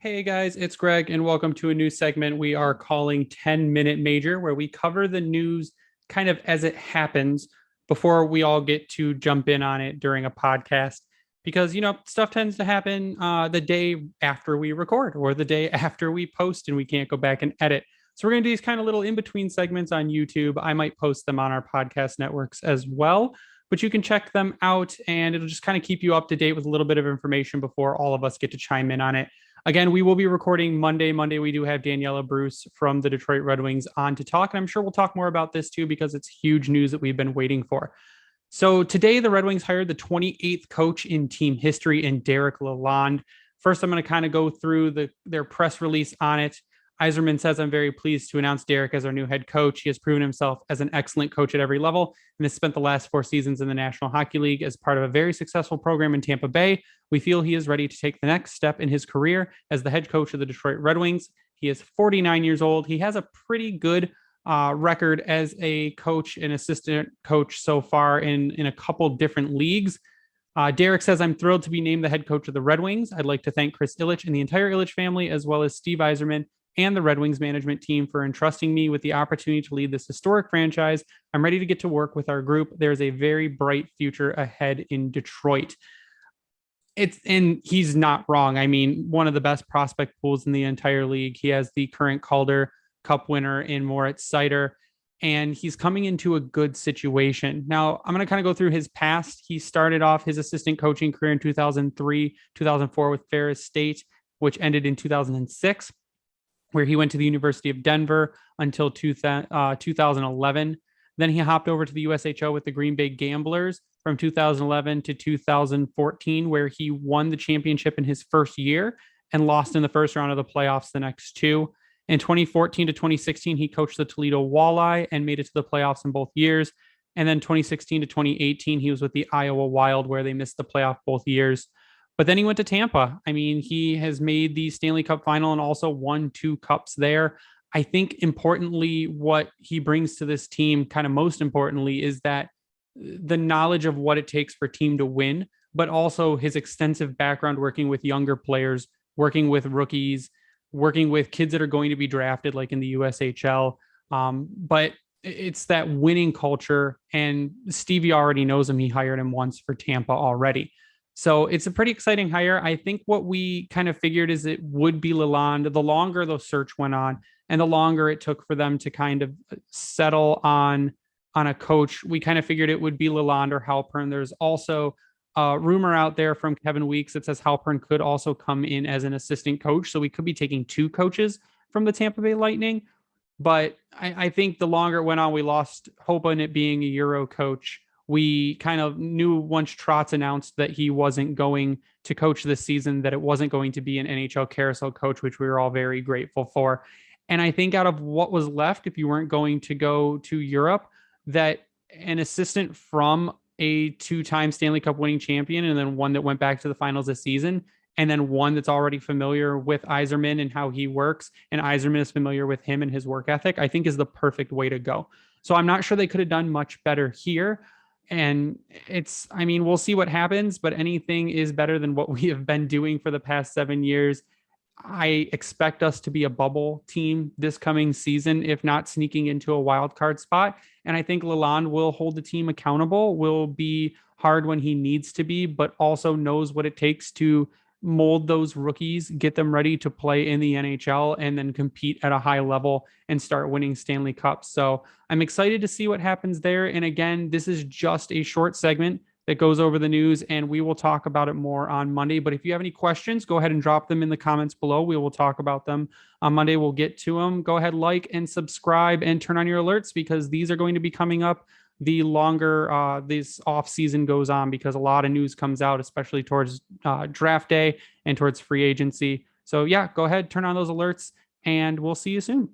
Hey guys, it's Greg, and welcome to a new segment we are calling 10-Minute Major, where we cover the news kind of as it happens before we all get to jump in on it during a podcast. Because, stuff tends to happen the day after we record or the day after we post, and we can't go back and edit. So we're going to do these kind of little in-between segments on YouTube. I might post them on our podcast networks as well, but you can check them out, and it'll just kind of keep you up to date with a little bit of information before all of us get to chime in on it. Again, we will be recording Monday. We do have Daniela Bruce from the Detroit Red Wings on to talk. And I'm sure we'll talk more about this too, because it's huge news that we've been waiting for. So today, the Red Wings hired the 28th coach in team history in Derek Lalonde. First, I'm going to kind of go through their press release on it. Yzerman says, "I'm very pleased to announce Derek as our new head coach. He has proven himself as an excellent coach at every level and has spent the last 4 seasons in the National Hockey League as part of a very successful program in Tampa Bay. We feel he is ready to take the next step in his career as the head coach of the Detroit Red Wings. He is 49 years old. He has a pretty good record as a coach and assistant coach so far in a couple different leagues. Derek says, "I'm thrilled to be named the head coach of the Red Wings. I'd like to thank Chris Ilitch and the entire Ilitch family, as well as Steve Yzerman and the Red Wings management team for entrusting me with the opportunity to lead this historic franchise. I'm ready to get to work with our group. There's a very bright future ahead in Detroit." And he's not wrong. I mean, one of the best prospect pools in the entire league. He has the current Calder Cup winner in Moritz Seider, and he's coming into a good situation. Now, I'm going to kind of go through his past. He started off his assistant coaching career in 2003, 2004 with Ferris State, which ended in 2006, where he went to the University of Denver until 2011. Then he hopped over to the USHL with the Green Bay Gamblers from 2011 to 2014, where he won the championship in his first year and lost in the first round of the playoffs the next 2. In 2014 to 2016, he coached the Toledo Walleye and made it to the playoffs in both years. And then 2016 to 2018, he was with the Iowa Wild, where they missed the playoff both years. But then he went to Tampa. I mean, he has made the Stanley Cup final and also won 2 cups there. I think importantly, what he brings to this team, kind of most importantly, is that the knowledge of what it takes for a team to win, but also his extensive background working with younger players, working with rookies, working with kids that are going to be drafted like in the USHL. But it's that winning culture, and Stevie already knows him. He hired him once for Tampa already. So it's a pretty exciting hire. I think what we kind of figured is it would be Lalonde. The longer the search went on and the longer it took for them to kind of settle on a coach, we kind of figured it would be Lalonde or Halpern. There's also a rumor out there from Kevin Weeks that says Halpern could also come in as an assistant coach. So we could be taking 2 coaches from the Tampa Bay Lightning. But I think the longer it went on, we lost hope on it being a Euro coach. We kind of knew once Trotz announced that he wasn't going to coach this season, that it wasn't going to be an NHL carousel coach, which we were all very grateful for. And I think out of what was left, if you weren't going to go to Europe, that an assistant from a 2-time Stanley Cup winning champion, and then one that went back to the finals this season, and then one that's already familiar with Yzerman and how he works, and Yzerman is familiar with him and his work ethic, I think is the perfect way to go. So I'm not sure they could have done much better here. And we'll see what happens, but anything is better than what we have been doing for the past 7 years. I expect us to be a bubble team this coming season, if not sneaking into a wild card spot. And I think Lalonde will hold the team accountable, will be hard when he needs to be, but also knows what it takes to mold those rookies, get them ready to play in the NHL, and then compete at a high level and start winning Stanley Cups. So I'm excited to see what happens there. And again, this is just a short segment that goes over the news, and we will talk about it more on Monday. But if you have any questions, go ahead and drop them in the comments below. We will talk about them on Monday. We'll get to them. Go ahead, like and subscribe and turn on your alerts, because these are going to be coming up the longer this off season goes on, because a lot of news comes out, especially towards draft day and towards free agency. So yeah, go ahead, turn on those alerts, and we'll see you soon.